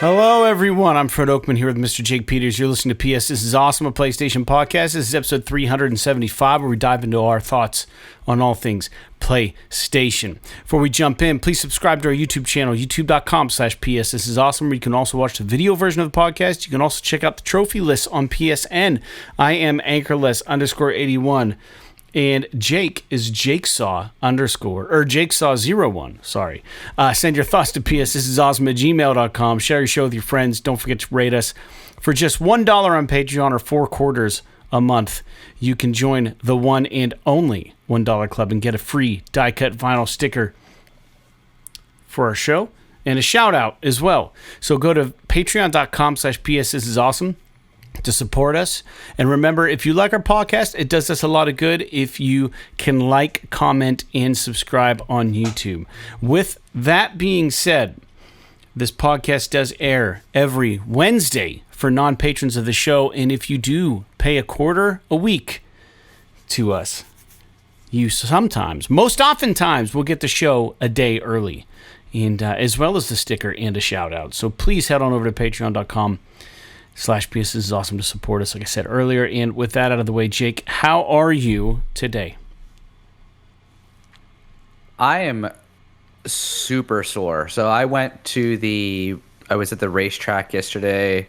Hello, everyone. I'm Fred Oakman here with Mr. Jake Peters. You're listening to PS This Is Awesome, a PlayStation podcast. This is episode 375, where we dive into our thoughts on all things PlayStation. Before we jump in, please subscribe to our YouTube channel, youtube.com/PS This Is Awesome, where you can also watch the video version of the podcast. You can also check out the trophy list on PSN. I am Anchorless_81. And Jake is Jakesaw_Jakesaw01. Sorry. Send your thoughts to psthisisawesome@gmail.com. Share your show with your friends. Don't forget to rate us. For just $1 on Patreon or $4 a month, you can join the one and only $1 Club and get a free die-cut vinyl sticker for our show and a shout-out as well. So go to patreon.com/psthisisawesome to support us. And remember, if you like our podcast, it does us a lot of good if you can like, comment, and subscribe on YouTube. With that being said, this podcast does air every Wednesday for non-patrons of the show. And if you do pay $0.25 a week to us, you sometimes, most oftentimes, will get the show a day early, and as well as the sticker and a shout out. So please head on over to patreon.com/PS This Is Awesome to support us, like I said earlier. And with that out of the way, Jake, how are you today? I am super sore. So I was at the racetrack yesterday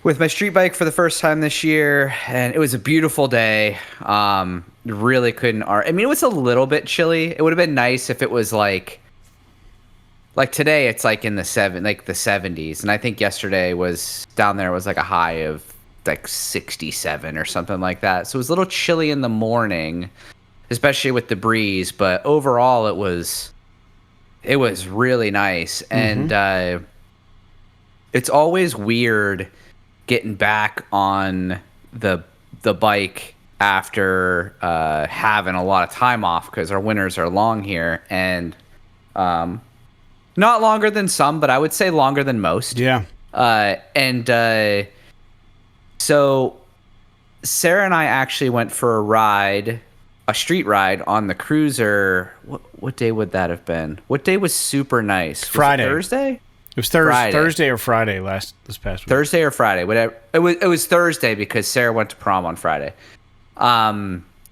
with my street bike for the first time this year, and it was a beautiful day. Really couldn't I mean, it was a little bit chilly. It would have been nice if it was like today, it's like in the 70s, and I think yesterday was down there was like a high of like 67 or something like that. So it was a little chilly in the morning, especially with the breeze. But overall, it was really nice, and it's always weird getting back on the bike after having a lot of time off, because our winters are long here, and not longer than some, but I would say longer than most. Yeah. So Sarah and I actually went for a street ride on the cruiser. What day would that have been? What day was super nice? Friday. Was it Thursday? It was Thursday or Friday this past week. Thursday or Friday, whatever. It was Thursday because Sarah went to prom on Friday.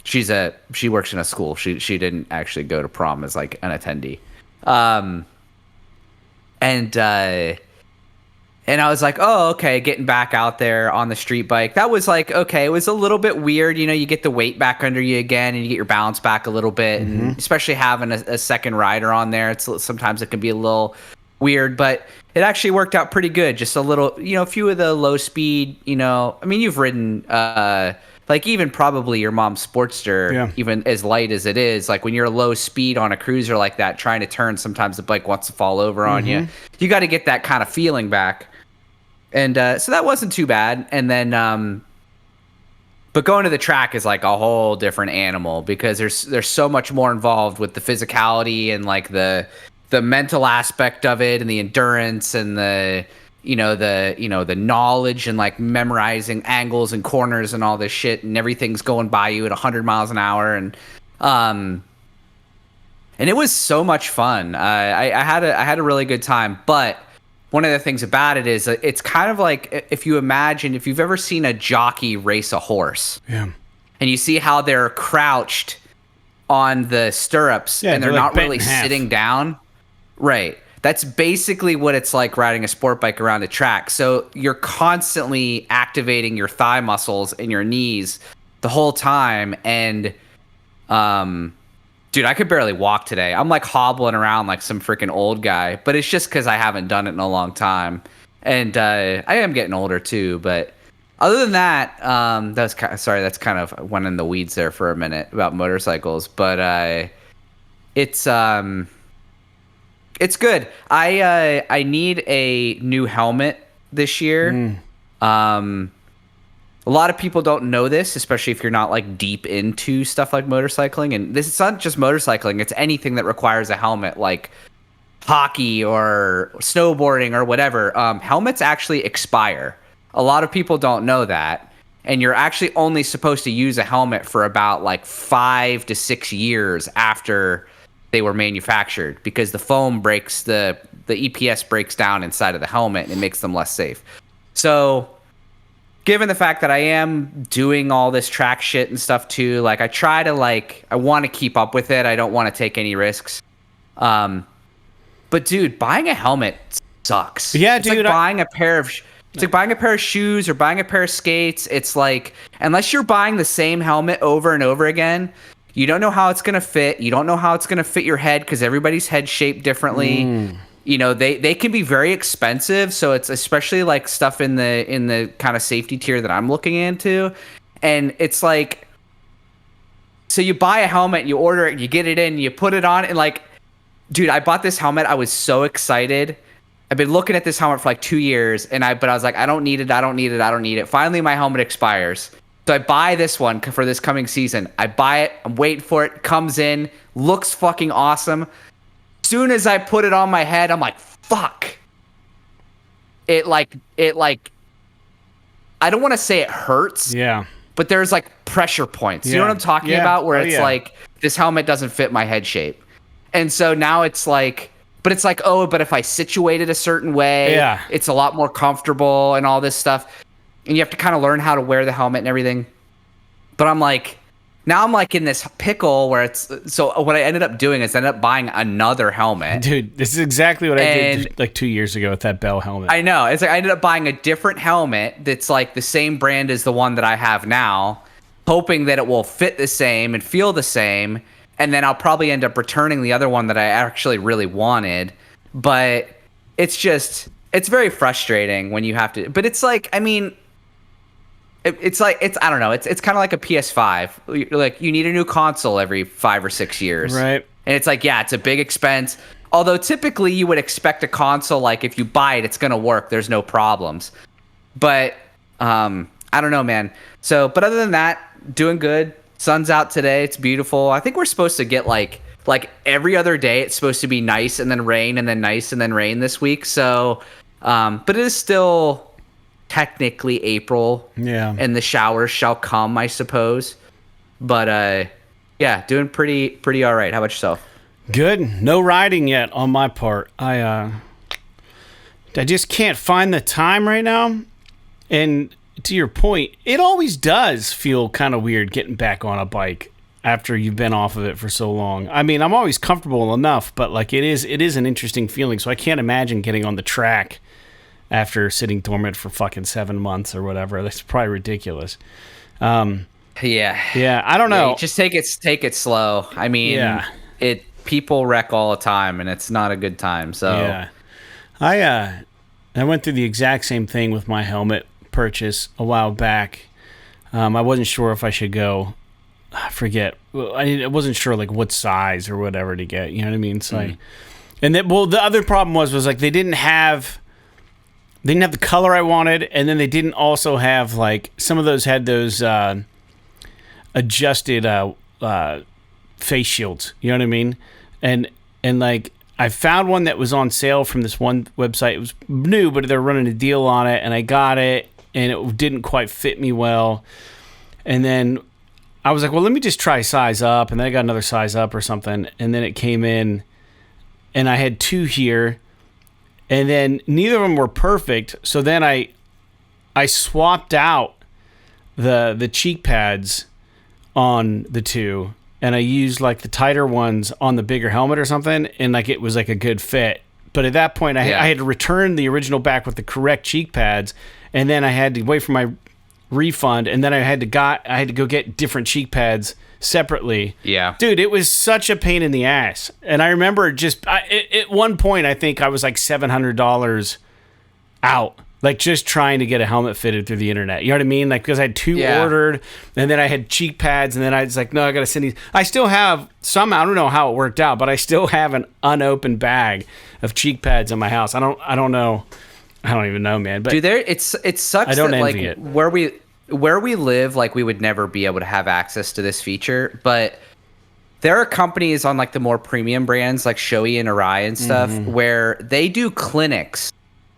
She works in a school. She didn't actually go to prom as like an attendee. And I was like, oh, okay, getting back out there on the street bike. That was like, okay, it was a little bit weird. You know, you get the weight back under you again, and you get your balance back a little bit. And especially having a second rider on there, sometimes it can be a little weird, but it actually worked out pretty good. Just a little, a few of the low speed, I mean, you've ridden, like even probably your mom's Sportster, even as light as it is, like when you're low speed on a cruiser like that, trying to turn, sometimes the bike wants to fall over on you. You got to get that kind of feeling back. And so that wasn't too bad. And then, but going to the track is like a whole different animal, because there's so much more involved with the physicality and like the mental aspect of it, and the endurance, and the knowledge, and like memorizing angles and corners and all this shit, and everything's going by you at 100 miles an hour. And it was so much fun. I had a really good time. But one of the things about it is it's kind of like, if you've ever seen a jockey race a horse, and you see how they're crouched on the stirrups, and they're not really sitting down. Right. That's basically what it's like riding a sport bike around a track. So you're constantly activating your thigh muscles and your knees the whole time. And, dude, I could barely walk today. I'm like hobbling around like some freaking old guy, but it's just because I haven't done it in a long time. And I am getting older too. But other than that, that's kind of went in the weeds there for a minute about motorcycles. But it's good. I need a new helmet this year. A lot of people don't know this, especially if you're not like deep into stuff like motorcycling. And it's not just motorcycling, it's anything that requires a helmet, like hockey or snowboarding or whatever. Helmets actually expire. A lot of people don't know that. And you're actually only supposed to use a helmet for about like 5 to 6 years after they were manufactured, because the foam breaks the the EPS breaks down inside of the helmet and it makes them less safe. So given the fact that I am doing all this track shit and stuff too, like I try to I want to keep up with it. I don't want to take any risks. But dude, buying a helmet sucks. Yeah, it's dude. Like buying a pair of it's like buying a pair of shoes or buying a pair of skates. It's like, unless you're buying the same helmet over and over again, you don't know how it's going to fit. You don't know how it's going to fit your head because everybody's head shaped differently. You know, they can be very expensive. So it's especially like stuff in the kind of safety tier that I'm looking into. And it's like, so you buy a helmet, you order it, you get it in, you put it on, and like, dude, I bought this helmet. I was so excited. I've been looking at this helmet for like 2 years, but I was like, I don't need it. Finally, my helmet expires. So I buy this one for this coming season. I buy it. I'm waiting for it. Comes in. Looks fucking awesome. Soon as I put it on my head, I'm like, fuck. It like, I don't want to say it hurts. Yeah. But there's like pressure points. You know what I'm talking about? Where it's like, this helmet doesn't fit my head shape. And so now it's like, but it's like, oh, but if I situate it a certain way, it's a lot more comfortable and all this stuff. And you have to kind of learn how to wear the helmet and everything. But I'm like, now I'm like in this pickle where so what I ended up doing is I ended up buying another helmet. Dude, this is exactly what I did like 2 years ago with that Bell helmet. I know. It's like I ended up buying a different helmet that's like the same brand as the one that I have now, hoping that it will fit the same and feel the same. And then I'll probably end up returning the other one that I actually really wanted. But it's very frustrating when you have to. But it's like, I mean, I don't know. It's kind of like a PS5. Like, you need a new console every 5 or 6 years. Right. And it's like, yeah, it's a big expense. Although typically you would expect a console, like if you buy it, it's going to work. There's no problems. But I don't know, man. So, but other than that, doing good. Sun's out today. It's beautiful. I think we're supposed to get like every other day. It's supposed to be nice and then rain and then nice and then rain this week. So, but it is still technically April. Yeah. And the showers shall come, I suppose. But yeah, doing pretty all right. How about yourself? Good. No riding yet on my part. I just can't find the time right now. And to your point, it always does feel kind of weird getting back on a bike after you've been off of it for so long. I mean, I'm always comfortable enough, but like it is an interesting feeling. So I can't imagine getting on the track after sitting dormant for fucking 7 months or whatever. That's probably ridiculous. Yeah, I don't know. Just take it slow. I mean, people wreck all the time, and it's not a good time. So yeah, I went through the exact same thing with my helmet purchase a while back. I wasn't sure if I should go. I forget. I wasn't sure like what size or whatever to get. You know what I mean? It's like, and then the other problem was like they didn't have the color I wanted, and then they didn't also have like some of those had those adjusted face shields. You know what I mean? And like I found one that was on sale from this one website. It was new, but they're running a deal on it, and I got it. And it didn't quite fit me well. And then I was like, well, let me just try size up. And then I got another size up or something. And then it came in, and I had 2 here. And then neither of them were perfect. So then I swapped out the cheek pads on the 2. And I used like the tighter ones on the bigger helmet or something. And like it was like a good fit. But at that point, I had to return the original back with the correct cheek pads. And then I had to wait for my refund, and then I had to go get different cheek pads separately. Yeah, dude, it was such a pain in the ass. And I remember at one point, I think I was like $700 out, like just trying to get a helmet fitted through the internet. You know what I mean? Like because I had 2 ordered, and then I had cheek pads, and then I was like, no, I gotta send these. I still have some. I don't know how it worked out, but I still have an unopened bag of cheek pads in my house. I don't know. I don't even know, man. But dude, it sucks that like it. where we live, like we would never be able to have access to this feature. But there are companies on like the more premium brands like Shoei and Arai and stuff where they do clinics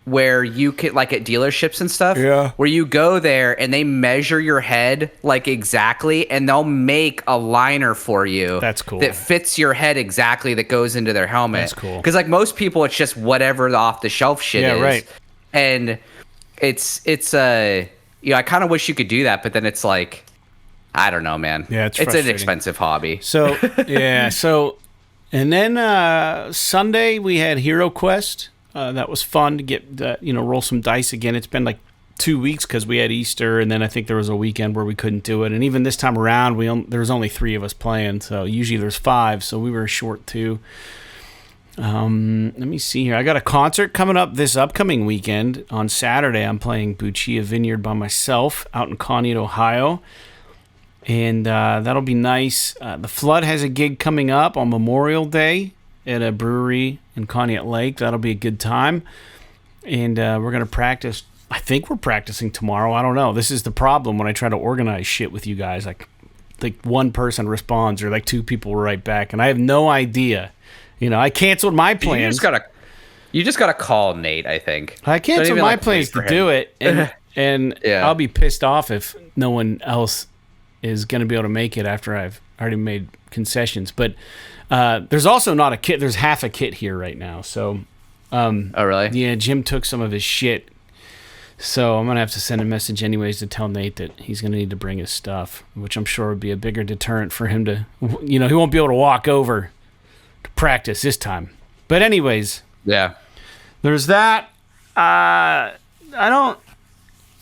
where you could, like at dealerships and stuff, where you go there and they measure your head like exactly, and they'll make a liner for you. That's cool. That fits your head exactly, that goes into their helmet. That's cool. Because like most people, it's just whatever the off the shelf shit is. Right. And it's I kind of wish you could do that, but then it's like, I don't know, man. Yeah, it's an expensive hobby. So yeah, and then Sunday we had Hero Quest. That was fun to get roll some dice again. It's been like 2 weeks because we had Easter, and then I think there was a weekend where we couldn't do it. And even this time around, there was only 3 of us playing. So usually there's 5, so we were short 2. Let me see here. I got a concert coming up this upcoming weekend. On Saturday, I'm playing Buccia Vineyard by myself out in Conneaut, Ohio. And that'll be nice. The Flood has a gig coming up on Memorial Day at a brewery in Conneaut Lake. That'll be a good time. And we're going to practice. I think we're practicing tomorrow. I don't know. This is the problem when I try to organize shit with you guys. Like one person responds or like 2 people write back, and I have no idea. I canceled my plans. You just gotta call Nate, I think. I canceled my plans to do it, and yeah. I'll be pissed off if no one else is going to be able to make it after I've already made concessions. But there's also not a kit. There's half a kit here right now. So, oh really? Yeah, Jim took some of his shit. So I'm going to have to send a message anyways to tell Nate that he's going to need to bring his stuff, which I'm sure would be a bigger deterrent for him to, he won't be able to walk over to practice this time. But anyways. Yeah. There's that.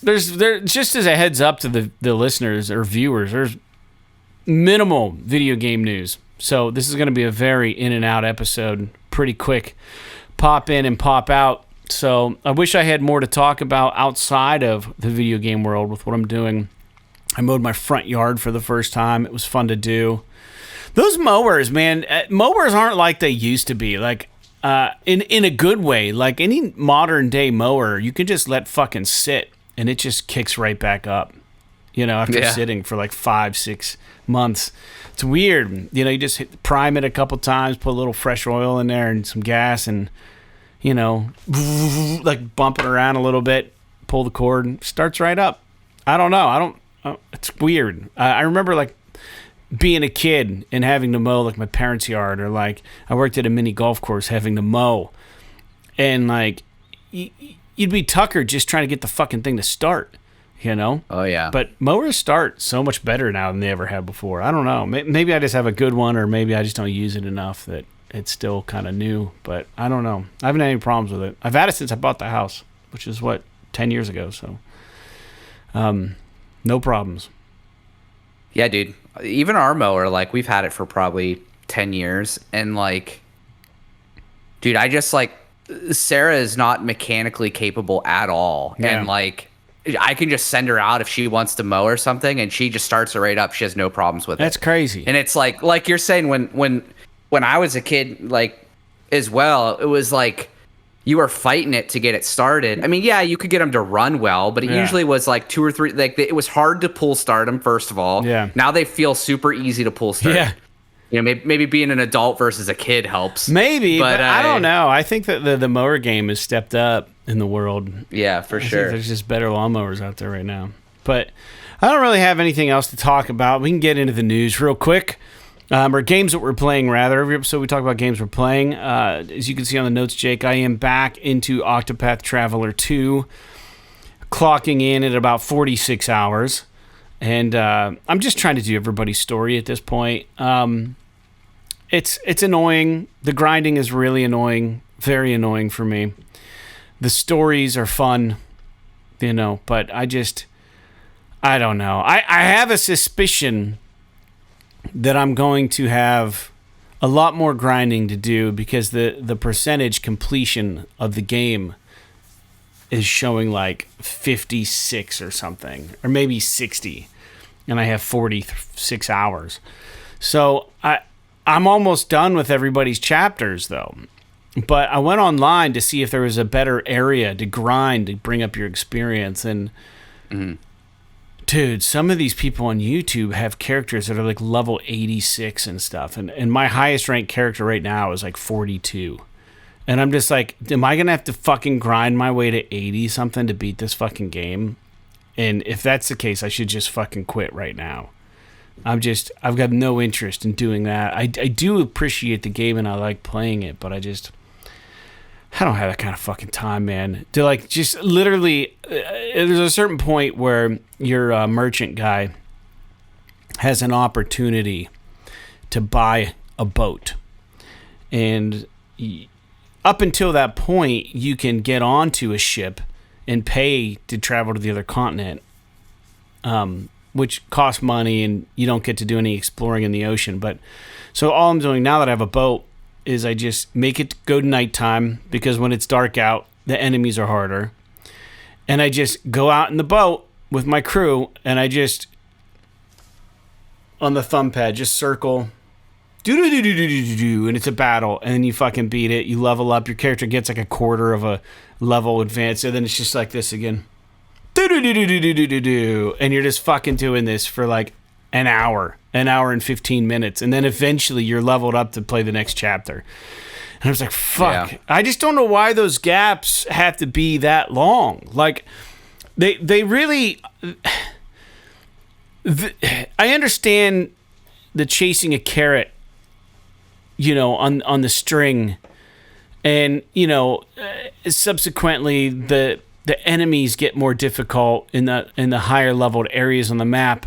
There's just as a heads up to the listeners or viewers, there's minimal video game news. So this is going to be a very in and out episode, pretty quick, pop in and pop out. So I wish I had more to talk about outside of the video game world with what I'm doing. I mowed my front yard for the first time. It was fun to do. Those mowers, man, mowers aren't like they used to be. Like in a good way. Like any modern day mower, you can just let fucking sit and it just kicks right back up. After sitting for like 5-6 months. It's weird. You just prime it a couple times, put a little fresh oil in there and some gas and, like bump it around a little bit, pull the cord, and starts right up. I don't know. It's weird. I remember like being a kid and having to mow like my parents' yard, or like I worked at a mini golf course having to mow. And like you'd be tuckered just trying to get the fucking thing to start. Oh yeah. But mowers start so much better now than they ever have before. I don't know. Maybe I just have a good one, or maybe I just don't use it enough that it's still kind of new. But I don't know. I haven't had any problems with it. I've had it since I bought the house, which is 10 years ago. So, no problems. Yeah, dude. Even our mower, like we've had it for probably 10 years, and like, dude, I just like Sarah is not mechanically capable at all, and like. I can just send her out if she wants to mow or something, and she just starts it right up. She has no problems with it. That's crazy. And it's like you're saying, when I was a kid, like as well, it was like you were fighting it to get it started. I mean, yeah, you could get them to run well, but it usually was like 2 or 3. Like it was hard to pull start them. First of all, now they feel super easy to pull start. Yeah. Maybe being an adult versus a kid helps. Maybe, but I don't know. I think that the mower game has stepped up in the world. Yeah, for sure. There's just better lawnmowers out there right now. But I don't really have anything else to talk about. We can get into the news real quick. Or games that we're playing, rather. Every episode we talk about games we're playing. As you can see on the notes, Jake, I am back into Octopath Traveler 2, clocking in at about 46 hours. And I'm just trying to do everybody's story at this point. It's annoying. The grinding is really annoying. Very annoying for me. The stories are fun, but I don't know. I have a suspicion that I'm going to have a lot more grinding to do because the percentage completion of the game is showing like 56 or something, or maybe 60, and I have 46 hours. So I'm almost done with everybody's chapters, though. But I went online to see if there was a better area to grind to bring up your experience. And, dude, some of these people on YouTube have characters that are like level 86 and stuff. And my highest ranked character right now is like 42. And I'm just like, am I going to have to fucking grind my way to 80 something to beat this fucking game? And if that's the case, I should just fucking quit right now. I've got no interest in doing that. I do appreciate the game and I like playing it, but I don't have that kind of fucking time, man. To like just literally, there's a certain point where your merchant guy has an opportunity to buy a boat. And up until that point, you can get onto a ship and pay to travel to the other continent, which costs money and you don't get to do any exploring in the ocean. But so all I'm doing now that I have a boat is I just make it go to nighttime, because when it's dark out, the enemies are harder. And I just go out in the boat with my crew and I just, on the thumb pad, just circle, and it's a battle, and then you fucking beat it. You level up. Your character gets like a quarter of a level advance, and then it's just like this again. And you're just fucking doing this for like an hour and 15 minutes, and then eventually you're leveled up to play the next chapter. And I was like, fuck. Yeah. I just don't know why those gaps have to be that long. Like, they really... I understand the chasing a carrot, on the string, and subsequently the enemies get more difficult in the higher leveled areas on the map.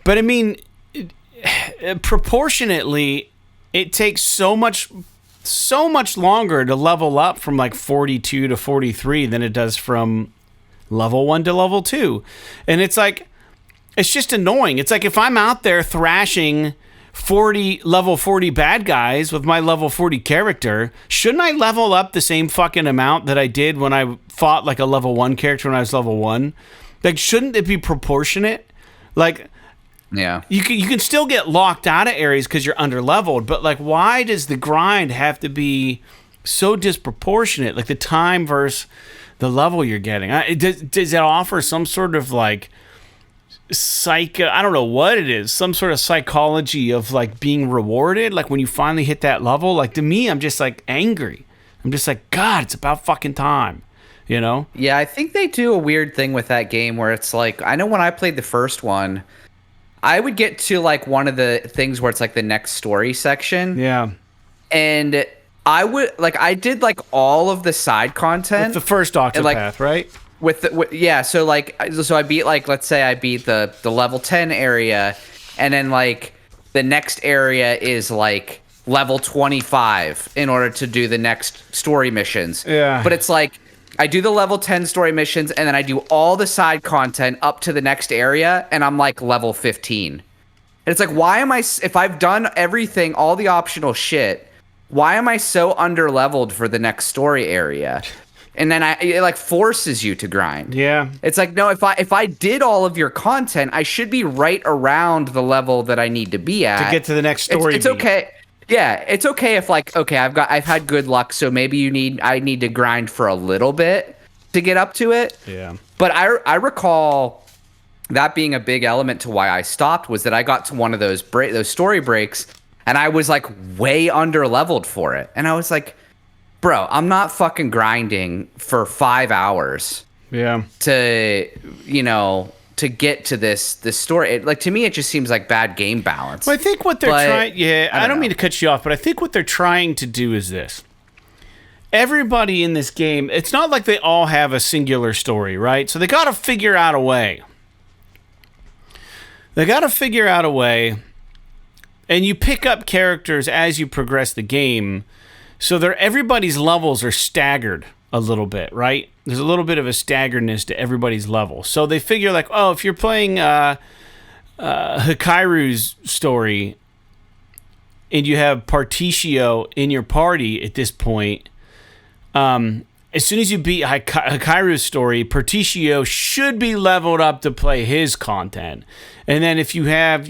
But I mean, proportionately, it takes so much longer to level up from like 42 to 43 than it does from level 1 to level 2. And it's like, it's just annoying. It's like if I'm out there thrashing level 40 bad guys with my level 40 character, shouldn't I level up the same fucking amount that I did when I fought like a level 1 character when I was level 1? Like, shouldn't it be proportionate? Like, yeah, you can still get locked out of areas because you're under leveled, but like, why does the grind have to be so disproportionate? Like the time versus the level you're getting. Does it offer some sort of like I don't know what it is, some sort of psychology of like being rewarded, like when you finally hit that level? Like, to me, I'm just like angry. I'm just like, God, it's about fucking time, Yeah, I think they do a weird thing with that game where it's like, I know when I played the first one, I would get to like one of the things where it's like the next story section, yeah, and I did like all of the side content with the first Octopath, right? So I beat, like, let's say I beat the level 10 area, and then like the next area is like level 25 in order to do the next story missions. Yeah. But it's like I do the level 10 story missions, and then I do all the side content up to the next area, and I'm like level 15. And it's like, why am I, if I've done everything, all the optional shit, why am I so under-leveled for the next story area? And then it like forces you to grind. Yeah. It's like, no, if I did all of your content, I should be right around the level that I need to be at to get to the next story. It's okay. Yeah, it's okay if like, okay, I've had good luck, so maybe I need to grind for a little bit to get up to it. Yeah. But I recall that being a big element to why I stopped, was that I got to one of those story breaks, and I was like way under leveled for it. And I was like, bro, I'm not fucking grinding for 5 hours. Yeah. To get to this story. Like, to me, it just seems like bad game balance. Well, I think what they're trying... Yeah, I don't mean to cut you off, but I think what they're trying to do is this. Everybody in this game, it's not like they all have a singular story, right? So they got to figure out a way. And you pick up characters as you progress the game, so everybody's levels are staggered a little bit, right? There's a little bit of a staggeredness to everybody's level. So they figure like, oh, if you're playing Hikaru's story and you have Particio in your party at this point, as soon as you beat Hikaru's story, Particio should be leveled up to play his content. And then if you have,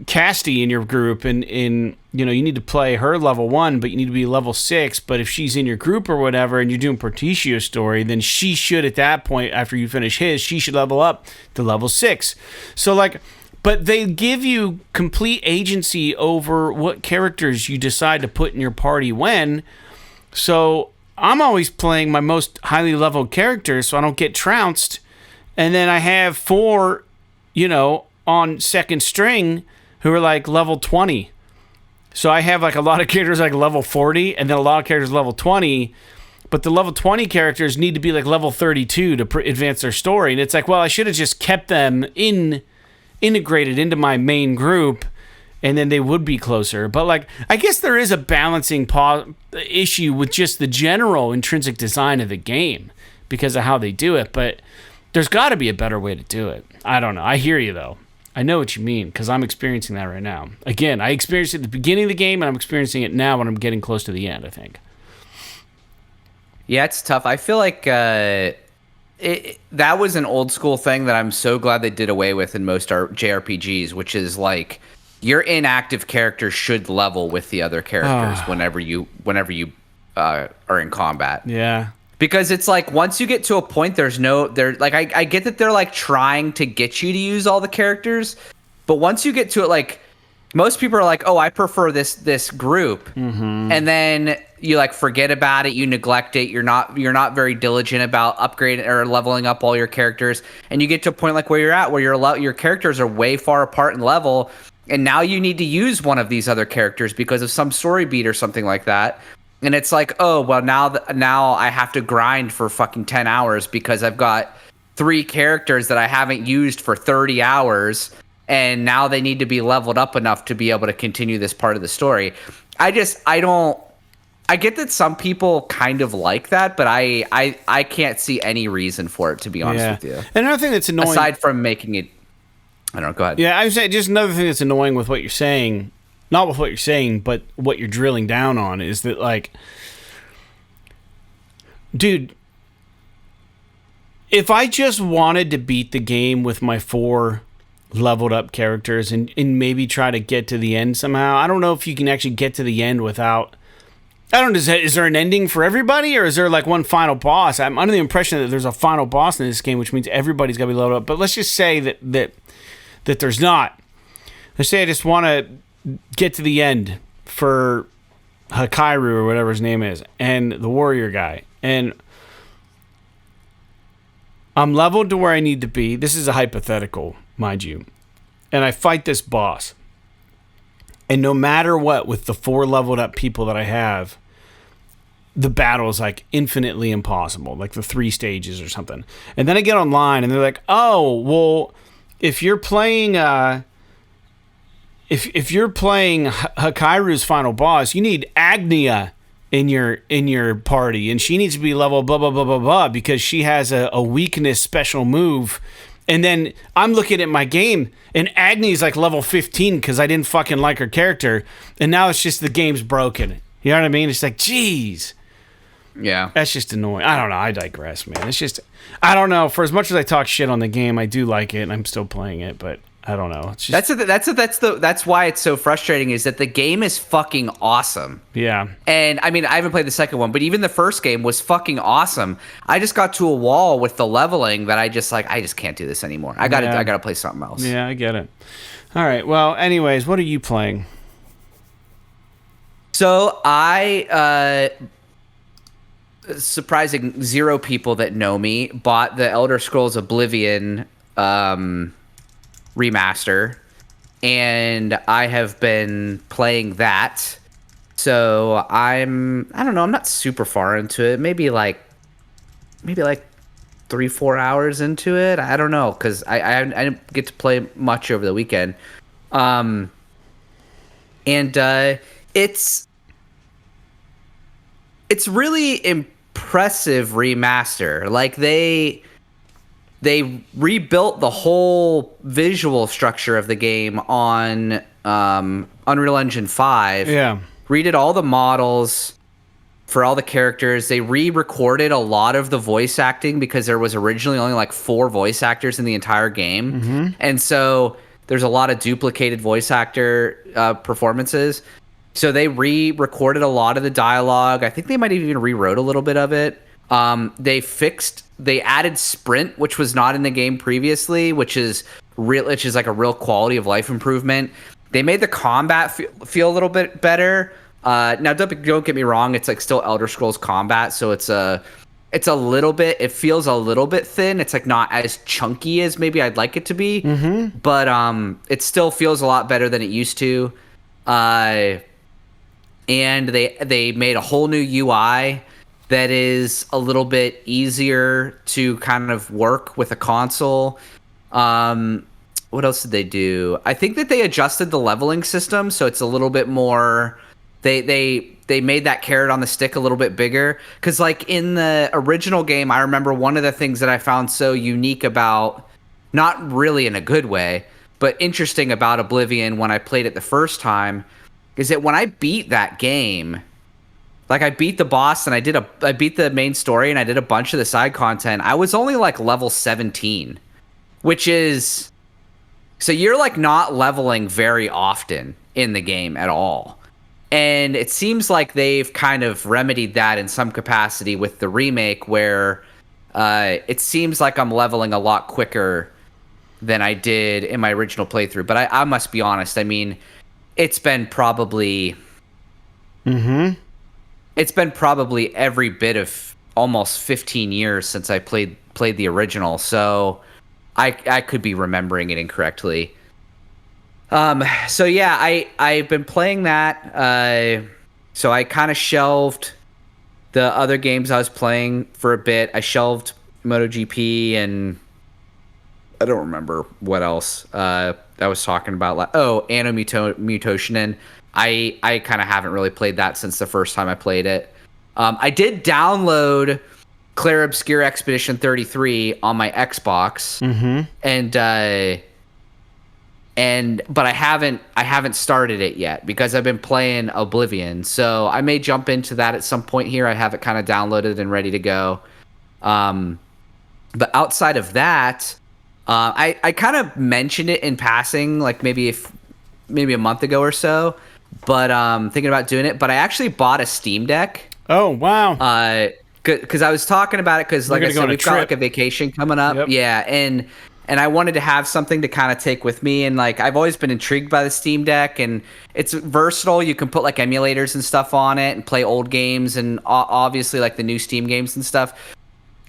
Casti in your group, and you need to play her level 1, but you need to be level 6. But if she's in your group or whatever, and you're doing Particio's story, then she should, at that point, after you finish his, she should level up to level 6. So like, But they give you complete agency over what characters you decide to put in your party when. So I'm always playing my most highly leveled characters so I don't get trounced. And then I have 4, on second string who are like level 20. So I have like a lot of characters like level 40 and then a lot of characters level 20. But the level 20 characters need to be like level 32 to advance their story. And it's like, well, I should have just kept them integrated into my main group and then they would be closer. But like, I guess there is a balancing issue with just the general intrinsic design of the game because of how they do it. But there's got to be a better way to do it. I don't know. I hear you, though. I know what you mean because I'm experiencing that right now. Again, I experienced it at the beginning of the game and I'm experiencing it now when I'm getting close to the end, I think. Yeah, it's tough. I feel like that was an old school thing that I'm so glad they did away with in most JRPGs, which is like your inactive character should level with the other characters whenever you are in combat. Yeah. Because it's like once you get to a point, I get that they're like trying to get you to use all the characters, but once you get to it, like most people are like, oh, I prefer this group, and then you like forget about it, you neglect it, you're not very diligent about upgrading or leveling up all your characters, and you get to a point like where you're at, where your characters are way far apart in level, and now you need to use one of these other characters because of some story beat or something like that. And it's like, oh, well, now I have to grind for fucking 10 hours because I've got 3 characters that I haven't used for 30 hours, and now they need to be leveled up enough to be able to continue this part of the story. I get that some people kind of like that, but I can't see any reason for it, to be honest with you. And another thing that's annoying... Aside from making it... I don't know, go ahead. Yeah, I was saying just another thing that's annoying with what you're saying... Not with what you're saying, but what you're drilling down on is that, like, dude, if I just wanted to beat the game with my 4 leveled up characters and maybe try to get to the end somehow, I don't know if you can actually get to the end without... I don't know, is there an ending for everybody, or is there, like, one final boss? I'm under the impression that there's a final boss in this game, which means everybody's got to be leveled up. But let's just say that there's not. Let's say I just want to get to the end for Hakairu or whatever his name is and the warrior guy, and I'm leveled to where I need to be. This is a hypothetical, mind you, and I fight this boss, and no matter what, with the 4 leveled up people that I have, the battle is like infinitely impossible, like the 3 stages or something. And then I get online and they're like, oh, well, if you're playing If you're playing Hakairu's final boss, you need Agnia in your party, and she needs to be level blah blah blah blah blah because she has a weakness special move. And then I'm looking at my game, and Agni's like level 15 because I didn't fucking like her character, and now it's just the game's broken. You know what I mean? It's like, geez. Yeah. That's just annoying. I don't know. I digress, man. It's just, I don't know. For as much as I talk shit on the game, I do like it, and I'm still playing it, but I don't know. It's just, that's why it's so frustrating, is that the game is fucking awesome. Yeah. And I mean, I haven't played the second one, but even the first game was fucking awesome. I just got to a wall with the leveling that I just can't do this anymore. I gotta play something else. Yeah, I get it. All right. Well, anyways, what are you playing? So surprising 0 people that know me, bought the Elder Scrolls Oblivion Remaster, and I have been playing that. So I don't know, I'm not super far into it. Maybe like 3-4 hours into it. I don't know, because I didn't get to play much over the weekend. And it's really impressive remaster. Like they rebuilt the whole visual structure of the game on Unreal Engine 5. Yeah. Redid all the models for all the characters. They re-recorded a lot of the voice acting because there was originally only like 4 voice actors in the entire game. Mm-hmm. And so there's a lot of duplicated voice actor performances. So they re-recorded a lot of the dialogue. I think they might have even rewrote a little bit of it. They added sprint, which was not in the game previously, which is which is like a real quality of life improvement. They made the combat feel a little bit better. Now, don't get me wrong, it's like still Elder Scrolls combat, so it's a little bit, it feels a little bit thin. It's like not as chunky as maybe I'd like it to be, but it still feels a lot better than it used to. And they made a whole new UI that is a little bit easier to kind of work with a console. What else did they do? I think that they adjusted the leveling system, so it's a little bit more. They made that carrot on the stick a little bit bigger, because like in the original game, I remember one of the things that I found so unique about, not really in a good way, but interesting about Oblivion when I played it the first time, is that when I beat that game, like I beat the boss and I beat the main story and I did a bunch of the side content, I was only like level 17, which is, so you're like not leveling very often in the game at all. And it seems like they've kind of remedied that in some capacity with the remake, where it seems like I'm leveling a lot quicker than I did in my original playthrough. But I must be honest, I mean, it's been probably it's been probably every bit of almost 15 years since I played the original, so I could be remembering it incorrectly. So yeah, I've been playing that. So I kind of shelved the other games I was playing for a bit. I shelved MotoGP, and I don't remember what else I was talking about. Anno Mutoshinen. I kind of haven't really played that since the first time I played it. I did download Clair Obscur Expedition 33 on my Xbox, but I haven't started it yet because I've been playing Oblivion. So I may jump into that at some point here. I have it kind of downloaded and ready to go. But outside of that, I kind of mentioned it in passing, like maybe a month ago or so. But thinking about doing it. But I actually bought a Steam Deck. Oh wow! Because I was talking about it because, like I said, we've got like a vacation coming up. Yep. Yeah, and I wanted to have something to kind of take with me, and like I've always been intrigued by the Steam Deck, and it's versatile. You can put like emulators and stuff on it and play old games, and obviously like the new Steam games and stuff.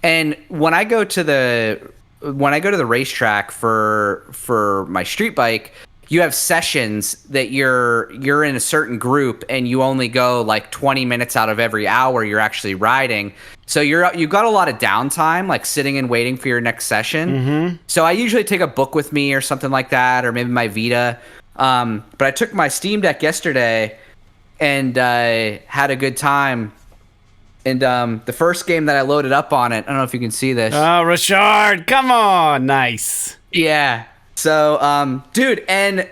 And when I go to the racetrack for my street bike, you have sessions that you're in a certain group, and you only go like 20 minutes out of every hour you're actually riding. So you've got a lot of downtime, like sitting and waiting for your next session. So I usually take a book with me or something like that, or maybe my Vita. But I took my Steam Deck yesterday and had a good time. And the first game that I loaded up on it, I don't know if you can see this. Oh, Rochard, come on, nice. Yeah. So, dude, and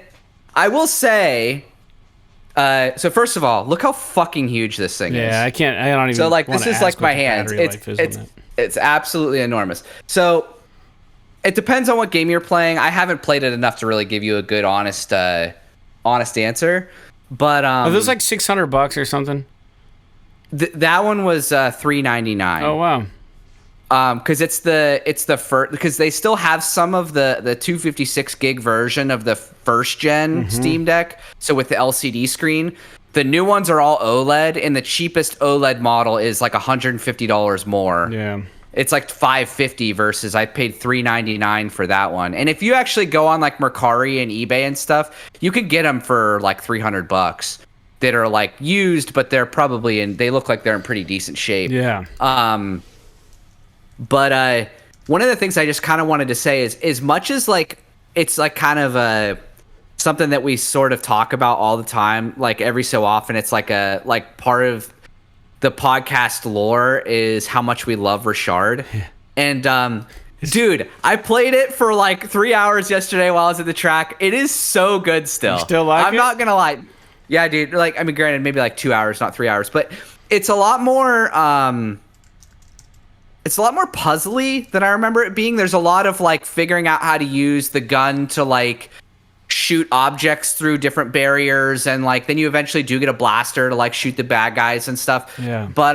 I will say, so first of all, look how fucking huge this thing is. Yeah, I don't even. So, like, this is like my hands. It's absolutely enormous. So, it depends on what game you're playing. I haven't played it enough to really give you a good, honest answer. But are those like $600 or something? That one was $399. Oh wow. Because it's the first, because they still have some of the 256 gig version of the first gen Steam Deck. So with the LCD screen, the new ones are all OLED, and the cheapest OLED model is like $150 more. Yeah, it's like $550 versus I paid $399 for that one. And if you actually go on like Mercari and eBay and stuff, you could get them for like $300 that are like used, but they're probably they look like they're in pretty decent shape. Yeah. But one of the things I just kind of wanted to say is, as much as like it's like kind of something that we sort of talk about all the time, like every so often, it's like part of the podcast lore is how much we love Rochard. And dude, I played it for like 3 hours yesterday while I was at the track. It is so good still. You still like it? I'm not gonna lie. Yeah, dude. Like, I mean, granted, maybe like 2 hours, not 3 hours, but it's a lot more. It's a lot more puzzly than I remember it being. There's a lot of like figuring out how to use the gun to like shoot objects through different barriers, and like then you eventually do get a blaster to like shoot the bad guys and stuff. Yeah. But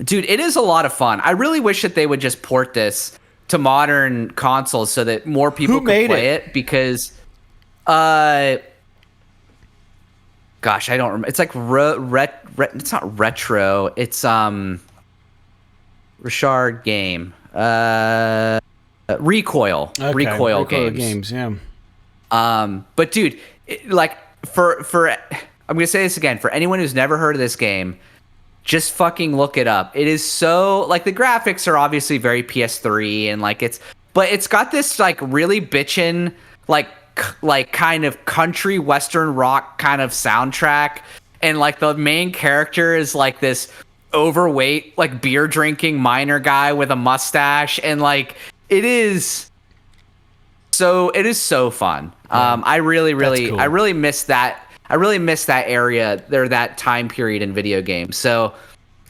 dude, it is a lot of fun. I really wish that they would just port this to modern consoles so that more people could play it because gosh, I don't remember. It's like it's not retro. It's Rochard game. Recoil. Okay. Recoil games. Yeah. But dude, like for I'm gonna say this again, for anyone who's never heard of this game, just fucking look it up. It is so, like, the graphics are obviously very PS3 and like but it's got this like really bitchin' like kind of country western rock kind of soundtrack, and like the main character is like this overweight like beer drinking miner guy with a mustache, and like it is so fun. I really cool. I really miss that area there, that time period in video games. So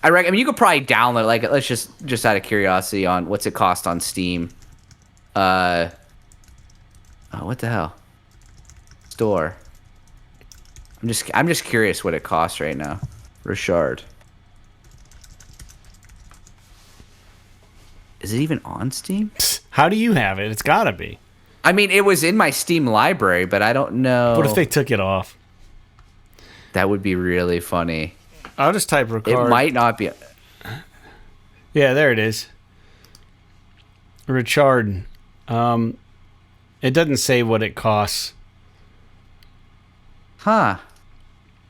I mean, you could probably download, like, let's just out of curiosity, on what's it cost on Steam. Oh, what the hell? Store. I'm just curious what it costs right now. Rochard. Is it even on Steam? How do you have it? It's gotta be. I mean, it was in my Steam library, but I don't know. What if they took it off? That would be really funny. I'll just type Rochard. It might not be. Yeah, there it is. Rochard. It doesn't say what it costs. Huh.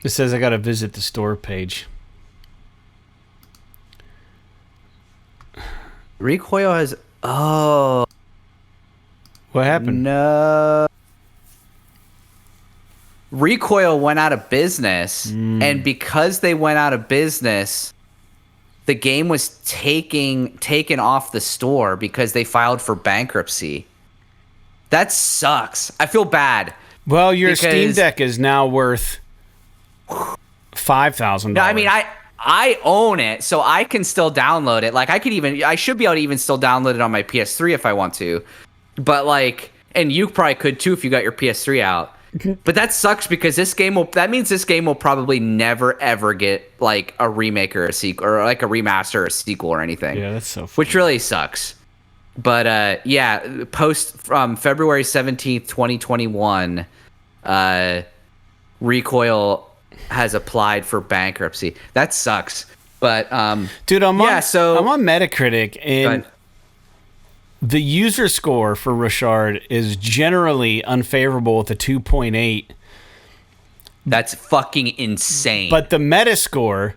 It says I gotta visit the store page. Recoil has... Oh. What happened? No. Recoil went out of business, and because they went out of business, the game was taken off the store because they filed for bankruptcy. That sucks. I feel bad. Well, your Steam Deck is now worth $5,000. No, I mean, I own it, so I can still download it. Like, I should be able to even still download it on my PS3 if I want to. But like, and you probably could too if you got your PS3 out. But that sucks because that means this game will probably never ever get like a remake or a sequel, or like a remaster or a sequel or anything. Yeah, that's so funny. Which really sucks. But yeah, post from February 17th, 2021, Recoil has applied for bankruptcy. That sucks. But dude, I'm on Metacritic, and the user score for Rochard is generally unfavorable with a 2.8. That's fucking insane. But the Metascore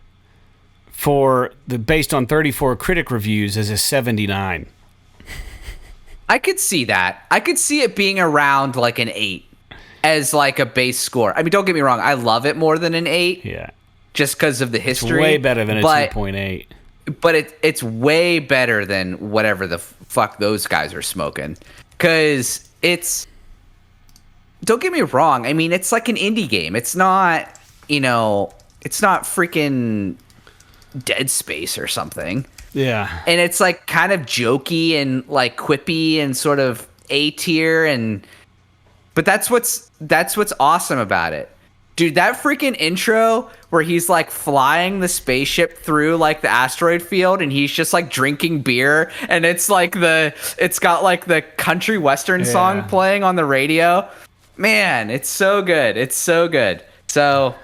based on 34 critic reviews is a 79. I could see that. I could see it being around like an 8 as like a base score. I mean, don't get me wrong. I love it more than an 8. Yeah. Just because of the history. It's way better than a 2.8. But it's way better than whatever the fuck those guys are smoking. Because don't get me wrong. I mean, it's like an indie game. It's not, it's not freaking Dead Space or something. Yeah. And it's like kind of jokey and like quippy and sort of A tier, but that's what's awesome about it. Dude, that freaking intro where he's like flying the spaceship through like the asteroid field and he's just like drinking beer, and it's got like the country western song playing on the radio. Man, it's so good. It's so good. So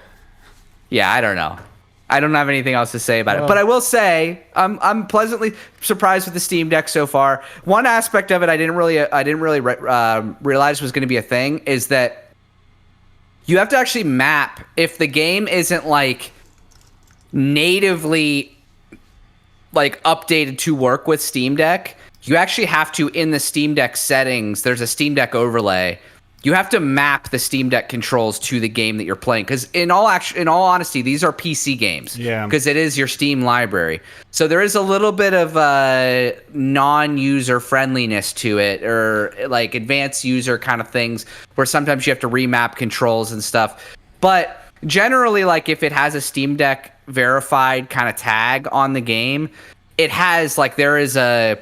yeah, I don't know. I don't have anything else to say about it, but I will say I'm pleasantly surprised with the Steam Deck so far. One aspect of it I didn't really realize was going to be a thing is that you have to actually map if the game isn't like natively like updated to work with Steam Deck. You actually have to, in the Steam Deck settings, there's a Steam Deck overlay. You have to map the Steam Deck controls to the game that you're playing. Because in all honesty, these are PC games. Yeah. Because it is your Steam library. So there is a little bit of non-user friendliness to it, or like advanced user kind of things, where sometimes you have to remap controls and stuff. But generally, like if it has a Steam Deck verified kind of tag on the game, it has like there is a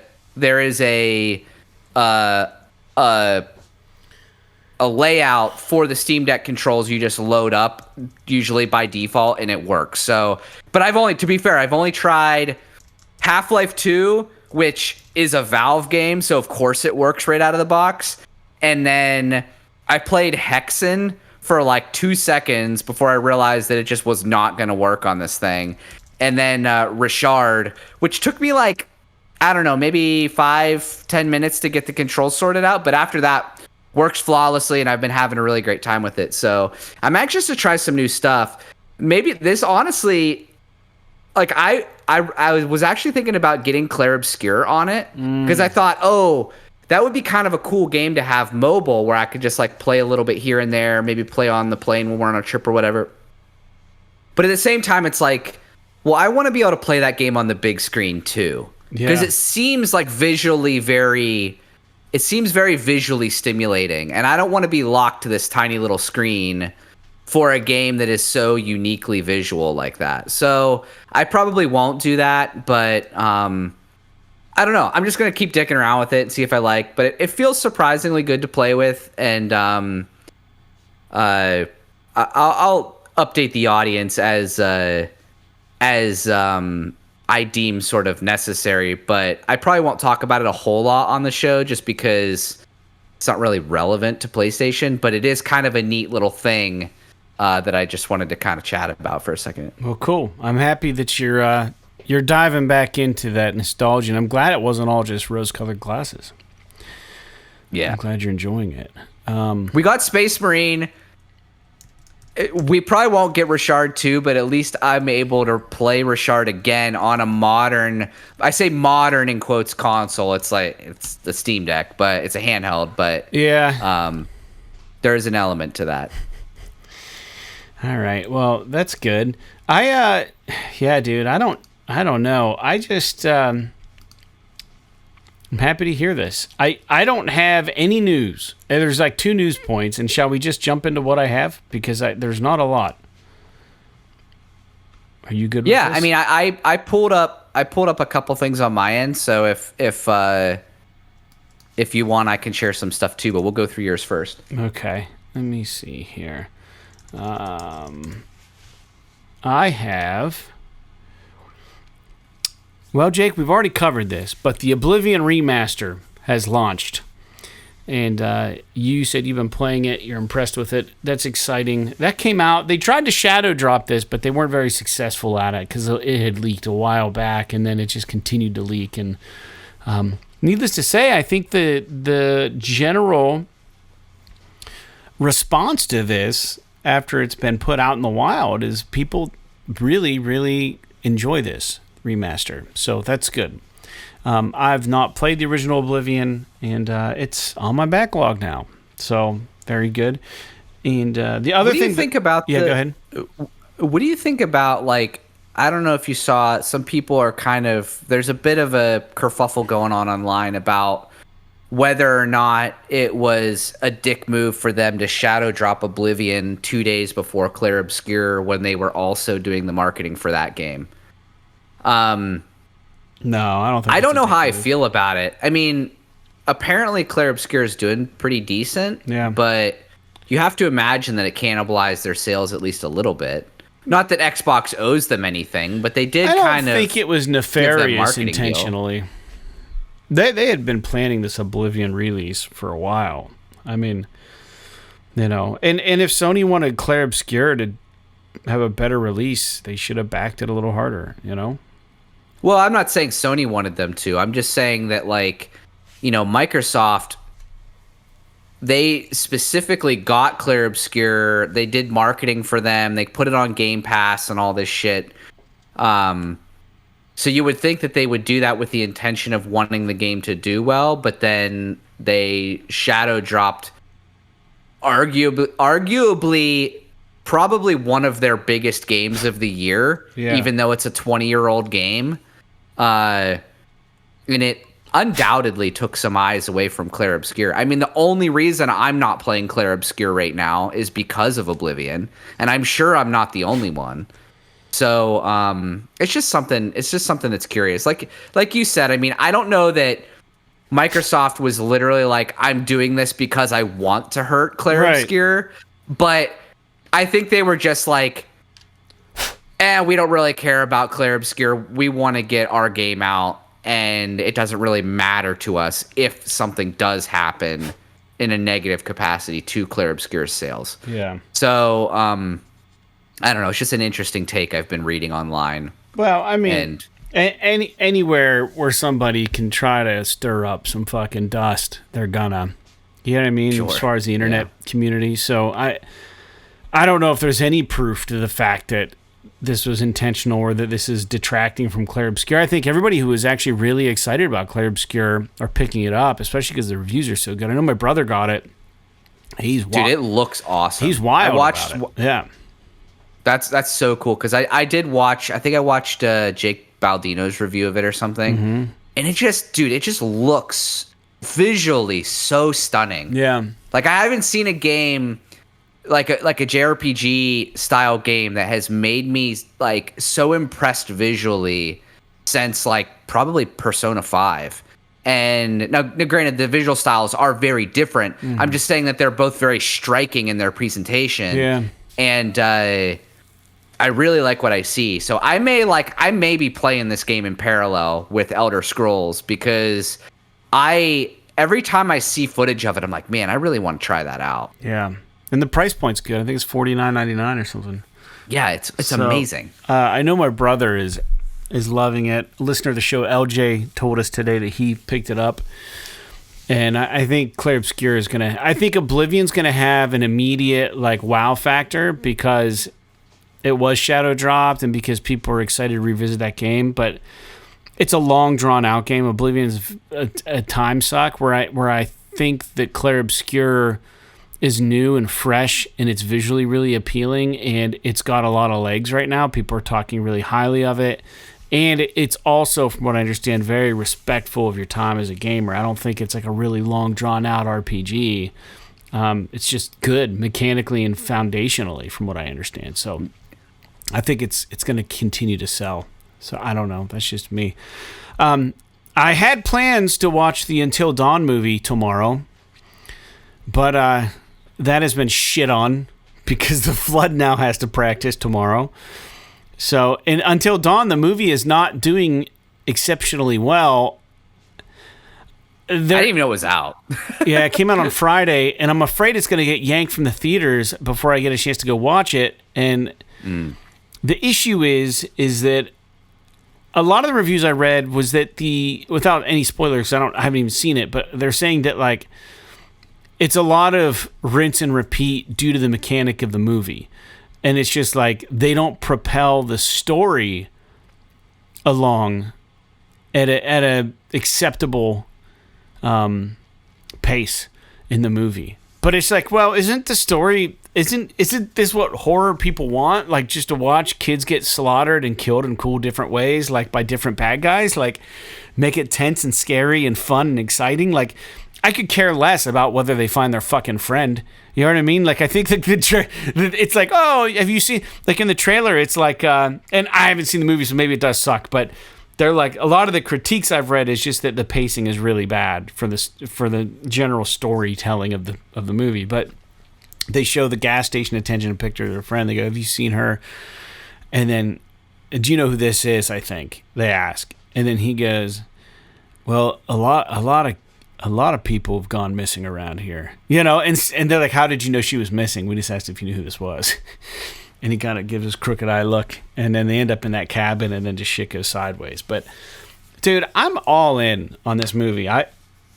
layout for the Steam Deck controls you just load up usually by default, and it works. So, but I've only tried Half-Life 2 which is a Valve game, so of course it works right out of the box. And then I played Hexen for like 2 seconds before I realized that it just was not going to work on this thing. And then Rochard, which took me like, I don't know, maybe 5-10 minutes to get the controls sorted out. But after that, works flawlessly, and I've been having a really great time with it. So I'm anxious to try some new stuff. Maybe this, honestly, like I was actually thinking about getting Clair Obscur on it, because I thought, oh, that would be kind of a cool game to have mobile, where I could just like play a little bit here and there, maybe play on the plane when we're on a trip or whatever. But at the same time, it's like, well, I want to be able to play that game on the big screen too, because it seems like very visually stimulating, and I don't want to be locked to this tiny little screen for a game that is so uniquely visual like that. So I probably won't do that, but I don't know. I'm just going to keep dicking around with it and see if I like, but it feels surprisingly good to play with. And I'll update the audience as I deem sort of necessary, but I probably won't talk about it a whole lot on the show, just because it's not really relevant to PlayStation, but it is kind of a neat little thing that I just wanted to kind of chat about for a second. Well, cool. I'm happy that you're diving back into that nostalgia, and I'm glad it wasn't all just rose-colored glasses. Yeah. I'm glad you're enjoying it. We got Space Marine. We probably won't get Rochard 2, but at least I'm able to play Rochard again on a modern, I say modern in quotes, console. It's like, it's the Steam Deck, but it's a handheld, but yeah, there is an element to that. All right. Well, that's good. Yeah, dude, I don't know. I just, I'm happy to hear this. I don't have any news. There's like 2 news points, and shall we just jump into what I have? Because there's not a lot. Are you good with this? I mean, I pulled up a couple things on my end, so if you want, I can share some stuff too, but we'll go through yours first. Okay. Let me see here. I have... Well, Jake, we've already covered this, but the Oblivion Remaster has launched. And you said you've been playing it, you're impressed with it. That's exciting. That came out, they tried to shadow drop this, but they weren't very successful at it because it had leaked a while back, and then it just continued to leak. And needless to say, I think the general response to this, after it's been put out in the wild, is people really, really enjoy this remaster. So that's good. I've not played the original Oblivion, and it's on my backlog now. So very good. And the other thing, what do you think about? Yeah, go ahead. What do you think about, like, I don't know if you saw, some people are kind of, there's a bit of a kerfuffle going on online about whether or not it was a dick move for them to shadow drop Oblivion 2 days before Clair Obscur, when they were also doing the marketing for that game. No, I don't think. I don't know how I feel about it. I mean, apparently Clair Obscur is doing pretty decent. Yeah. But you have to imagine that it cannibalized their sales at least a little bit. Not that Xbox owes them anything, but they did kind of. I don't think it was nefarious intentionally. Deal. They had been planning this Oblivion release for a while. I mean, you know, and if Sony wanted Clair Obscur to have a better release, they should have backed it a little harder, you know? Well, I'm not saying Sony wanted them to. I'm just saying that, like, you know, Microsoft, they specifically got Clair Obscur. They did marketing for them. They put it on Game Pass and all this shit. So you would think that they would do that with the intention of wanting the game to do well, but then they shadow dropped arguably probably one of their biggest games of the year, even though it's a 20-year-old game. And it undoubtedly took some eyes away from Clair Obscur. I mean, the only reason I'm not playing Clair Obscur right now is because of Oblivion, and I'm sure I'm not the only one. So it's just something that's curious. Like you said, I mean, I don't know that Microsoft was literally like, I'm doing this because I want to hurt Clair Obscur, but I think they were just like, we don't really care about Clair Obscur. We want to get our game out and it doesn't really matter to us if something does happen in a negative capacity to Clair Obscur's sales. Yeah. So, I don't know. It's just an interesting take I've been reading online. Well, I mean, anywhere where somebody can try to stir up some fucking dust, they're gonna. You know what I mean? Sure. As far as the internet community. So I don't know if there's any proof to the fact that this was intentional or that this is detracting from Clair Obscur. I think everybody who was actually really excited about Clair Obscur are picking it up, especially because the reviews are so good. I know my brother got it. He's wild. Dude, it looks awesome. He's wild. I watched. About it. Yeah. That's so cool because I did watch. I think I watched Jake Baldino's review of it or something, and it just looks visually so stunning. Yeah. Like I haven't seen a game like a JRPG style game that has made me like so impressed visually since like probably Persona 5. And now granted, the visual styles are very different. I'm just saying that they're both very striking in their presentation. Yeah. And I really like what I see. So I may be playing this game in parallel with Elder Scrolls because every time I see footage of it, I'm like, man, I really want to try that out. Yeah. And the price point's good. I think it's $49.99 or something. Yeah, it's amazing. I know my brother is loving it. A listener of the show, LJ, told us today that he picked it up. And I think Clair Obscur is going to... I think Oblivion's going to have an immediate like wow factor because it was shadow dropped and because people are excited to revisit that game. But it's a long, drawn-out game. Oblivion's a time suck where I think that Clair Obscur is new and fresh and it's visually really appealing and it's got a lot of legs right now. People are talking really highly of it. And it's also, from what I understand, very respectful of your time as a gamer. I don't think it's like a really long, drawn-out RPG. It's just good mechanically and foundationally, from what I understand. So I think it's going to continue to sell. So I don't know. That's just me. I had plans to watch the Until Dawn movie tomorrow, but that has been shit on because the Flood now has to practice tomorrow. So, and Until Dawn, the movie is not doing exceptionally well. I didn't even know it was out. Yeah, it came out on Friday, and I'm afraid it's going to get yanked from the theaters before I get a chance to go watch it. And the issue is that a lot of the reviews I read was that without any spoilers, I haven't even seen it, but they're saying that like it's a lot of rinse and repeat due to the mechanic of the movie. And it's just like they don't propel the story along at a acceptable pace in the movie. But it's like, well, isn't the story isn't this what horror people want? Like just to watch kids get slaughtered and killed in cool different ways, like by different bad guys, like make it tense and scary and fun and exciting. Like I could care less about whether they find their fucking friend. You know what I mean? Like, I think that it's like, oh, have you seen... Like, in the trailer, it's like... and I haven't seen the movie, so maybe it does suck, but they're like... A lot of the critiques I've read is just that the pacing is really bad for the general storytelling of the movie. But they show the gas station attendant a picture of their friend. They go, have you seen her? And then, do you know who this is, I think? They ask. And then he goes, well, a lot of people have gone missing around here, you know, and they're like, how did you know she was missing? We just asked if you knew who this was. And he kind of gives this crooked eye look, and then they end up in that cabin, and then just shit goes sideways. But dude, I'm all in on this movie. I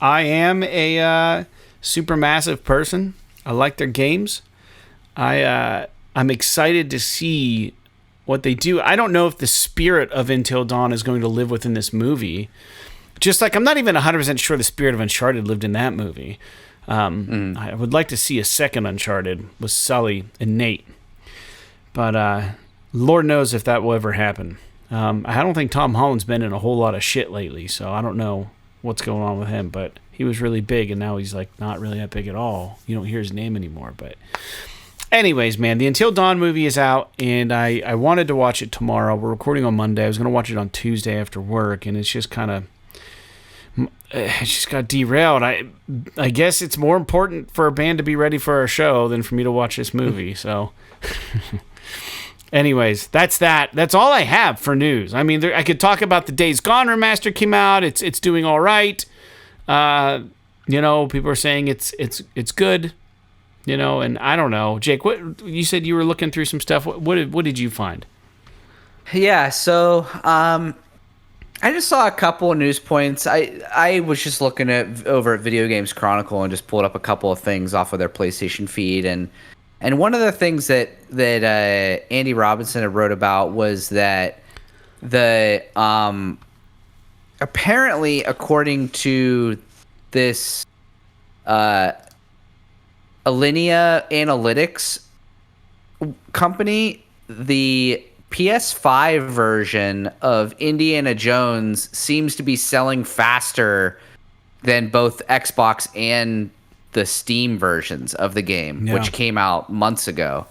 am a super massive person. I like their games. I'm excited to see what they do. I don't know if the spirit of Until Dawn is going to live within this movie. Just like I'm not even 100% sure the spirit of Uncharted lived in that movie. I would like to see a second Uncharted with Sully and Nate. But Lord knows if that will ever happen. I don't think Tom Holland's been in a whole lot of shit lately, so I don't know what's going on with him. But he was really big, and now he's like not really that big at all. You don't hear his name anymore. But anyways, man, the Until Dawn movie is out, and I wanted to watch it tomorrow. We're recording on Monday. I was going to watch it on Tuesday after work, and it's just kind of... It just got derailed. I guess it's more important for a band to be ready for our show than for me to watch this movie. So Anyways, that's that. That's all I have for news. I mean, I could talk about the Days Gone remaster came out. It's doing all right. People are saying it's good. And I don't know, Jake. What you said you were looking through some stuff. What did you find? Yeah. So I just saw a couple of news points. I was just looking over at Video Games Chronicle and just pulled up a couple of things off of their PlayStation feed and one of the things that Andy Robinson had wrote about was that the apparently, according to this Alinea Analytics company, the PS5 version of Indiana Jones seems to be selling faster than both Xbox and the Steam versions of the game, which came out months ago.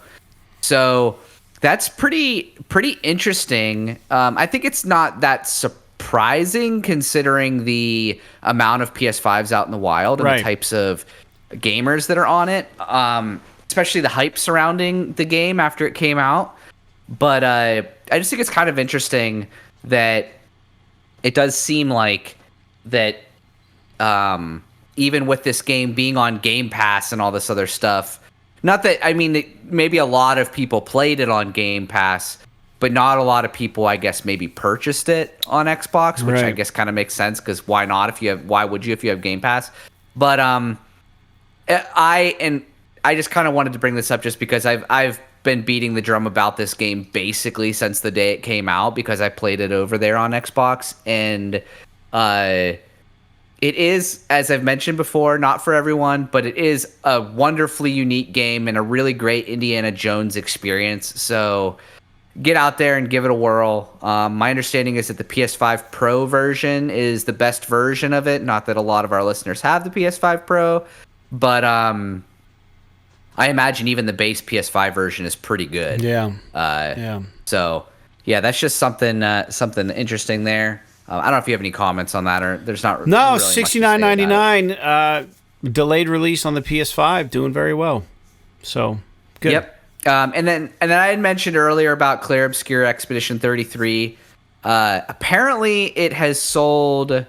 So that's pretty interesting. I think it's not that surprising considering the amount of PS5s out in the wild and the types of gamers that are on it, especially the hype surrounding the game after it came out. But I just think it's kind of interesting that it does seem like that even with this game being on Game Pass and all this other stuff, not that, I mean, maybe a lot of people played it on Game Pass, but not a lot of people, I guess, maybe purchased it on Xbox, which I guess kind of makes sense because why not? Why would you if you have Game Pass? But I just kind of wanted to bring this up just because I've been beating the drum about this game basically since the day it came out because I played it over there on Xbox, and it is, as I've mentioned before, not for everyone, but it is a wonderfully unique game and a really great Indiana Jones experience. So get out there and give it a whirl. My understanding is that the PS5 Pro version is the best version of it. Not that a lot of our listeners have the PS5 Pro, but I imagine even the base PS5 version is pretty good. Yeah. So yeah, that's just something interesting there. I don't know if you have any comments on that, or there's not. No, really $69.99 delayed release on the PS5, doing very well. So good. Yep. And then I had mentioned earlier about Clair Obscur Expedition 33. Apparently, it has sold,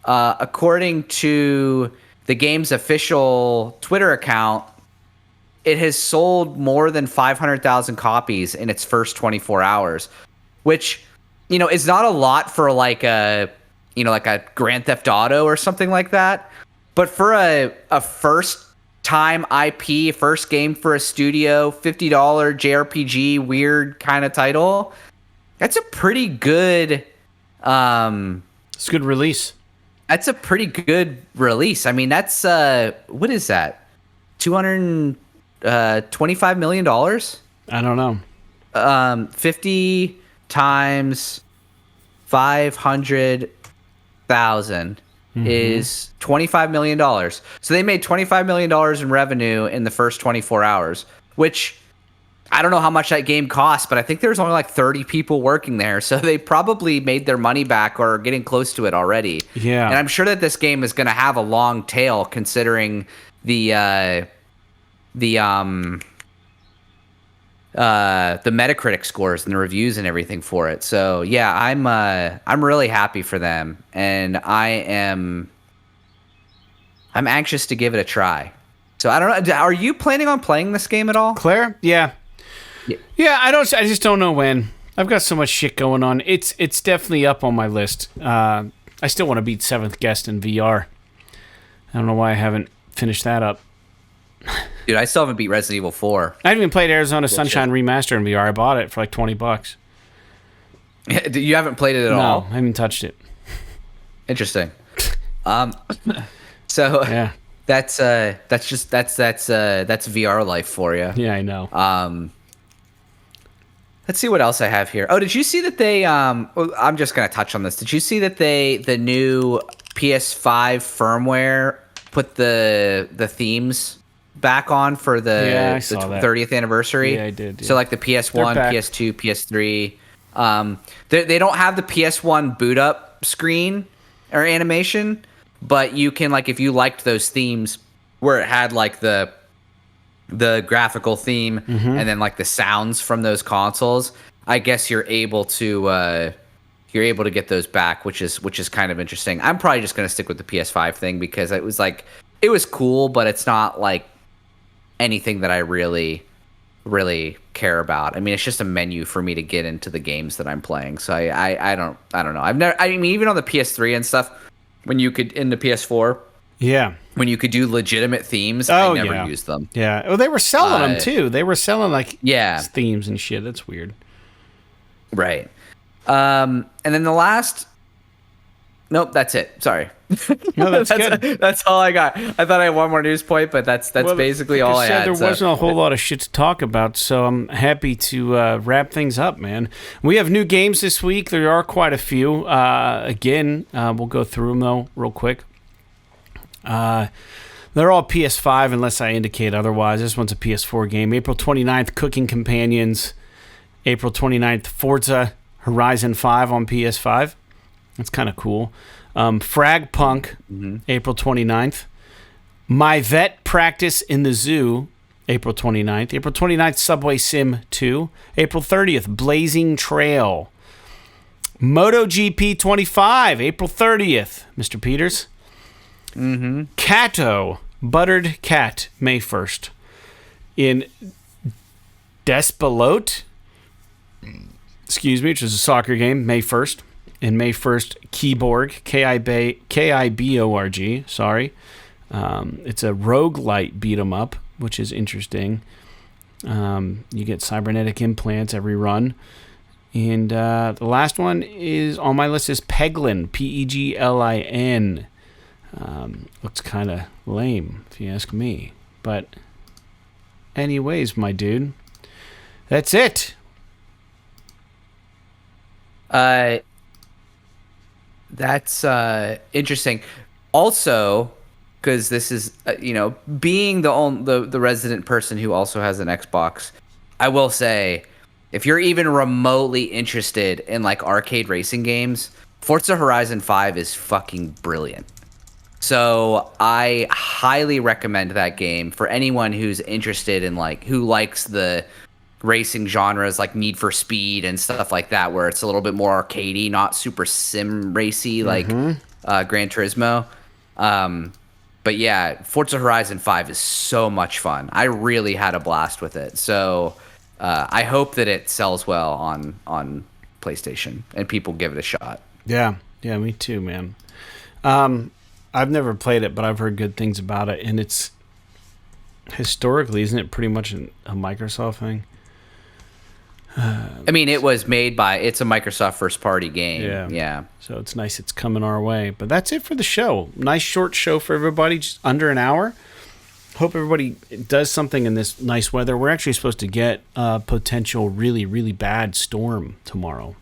according to the game's official Twitter account, it has sold more than 500,000 copies in its first 24 hours, which, is not a lot for like a Grand Theft Auto or something like that. But for a first time IP, first game for a studio, $50 JRPG, weird kind of title, that's a pretty good. It's a good release. That's a pretty good release. I mean, that's what is that? $225 million. I don't know. 50 times 500,000 is $25 million. So they made $25 million in revenue in the first 24 hours, which I don't know how much that game cost, but I think there's only like 30 people working there. So they probably made their money back or are getting close to it already. Yeah. And I'm sure that this game is going to have a long tail considering the Metacritic scores and the reviews and everything for it. So yeah, I'm really happy for them, and I'm anxious to give it a try. So I don't know. Are you planning on playing this game at all, Claire? Yeah. I just don't know when. I've got so much shit going on. It's definitely up on my list. I still want to beat Seventh Guest in VR. I don't know why I haven't finished that up. Dude, I still haven't beat Resident Evil 4. I haven't even played Arizona Sunshine Remaster in VR. I bought it for like $20. You haven't played it at all? No, I haven't touched it. Interesting. So yeah, that's VR life for you. Yeah, I know. Let's see what else I have here. Oh, did you see that they I'm just going to touch on this. Did you see that the new PS5 firmware put the themes back on for the 30th anniversary? Yeah, I did. Yeah. So like the PS1, PS2, PS3. They don't have the PS1 boot up screen or animation, but you can, like, if you liked those themes where it had like the the graphical theme and then like the sounds from those consoles, I guess you're able to get those back, which is kind of interesting. I'm probably just gonna stick with the PS5 thing because it was cool, but it's not like anything that I really care about. I mean, it's just a menu for me to get into the games that I'm playing. So I don't know. I mean, even on the PS3 and stuff, when you could in the PS4, when you could do legitimate themes, I never used them. Yeah. Oh, they were selling them too. They were selling like themes and shit. That's weird. Right. And then the last. Nope, that's it. Sorry. No, that's good. That's all I got. I thought I had one more news point, but that's basically all I had. There wasn't a whole lot of shit to talk about, so I'm happy to wrap things up, man. We have new games this week. There are quite a few. Again, we'll go through them, though, real quick. They're all PS5, unless I indicate otherwise. This one's a PS4 game. April 29th, Cooking Companions. April 29th, Forza Horizon 5 on PS5. That's kind of cool. Frag Punk, April 29th. My Vet Practice in the Zoo, April 29th. April 29th, Subway Sim 2. April 30th, Blazing Trail. MotoGP 25, April 30th. Mr. Peters. Cato, Buttered Cat, May 1st. In Despelote, which is a soccer game, May 1st. And May 1st, Kiborg, Kiborg, sorry. It's a rogue-lite beat-em-up, which is interesting. You get cybernetic implants every run. And the last one is on my list is Peglin, Peglin. Looks kind of lame, if you ask me. But anyways, my dude, that's it. That's interesting. Also, because this is being the resident person who also has an Xbox, I will say, if you're even remotely interested in like arcade racing games, Forza Horizon 5 is fucking brilliant. So I highly recommend that game for anyone who's interested in who likes the racing genres like Need for Speed and stuff like that, where it's a little bit more arcadey, not super sim racy like Gran Turismo. But yeah, Forza Horizon 5 is so much fun. I really had a blast with it. So I hope that it sells well on PlayStation and people give it a shot. Yeah, me too, man. I've never played it, but I've heard good things about it, and it's historically, isn't it pretty much a Microsoft thing? I mean, it's a Microsoft first-party game. Yeah. So it's nice it's coming our way. But that's it for the show. Nice short show for everybody, just under an hour. Hope everybody does something in this nice weather. We're actually supposed to get a potential really, really bad storm tomorrow,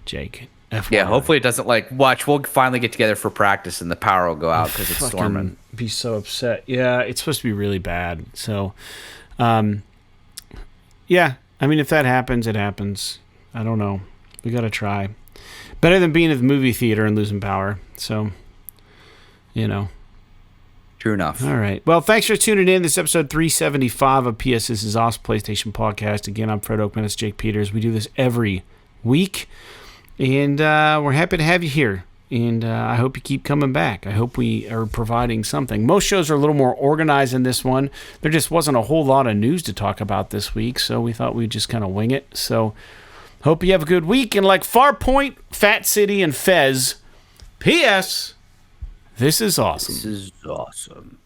Jake. FYI. Yeah, hopefully it doesn't watch. We'll finally get together for practice and the power will go out because it's storming. Be so upset. Yeah, it's supposed to be really bad. So, yeah. I mean, if that happens, it happens. I don't know. We got to try. Better than being at the movie theater and losing power. So, True enough. All right. Well, thanks for tuning in. This is episode 375 of PS This Is Awesome PlayStation Podcast. Again, I'm Fred Oakman. It's Jake Peters. We do this every week. And we're happy to have you here. And I hope you keep coming back. I hope we are providing something. Most shows are a little more organized than this one. There just wasn't a whole lot of news to talk about this week, so we thought we'd just kind of wing it. So hope you have a good week. And like Farpoint, Fat City, and Fez, P.S. This is awesome. This is awesome.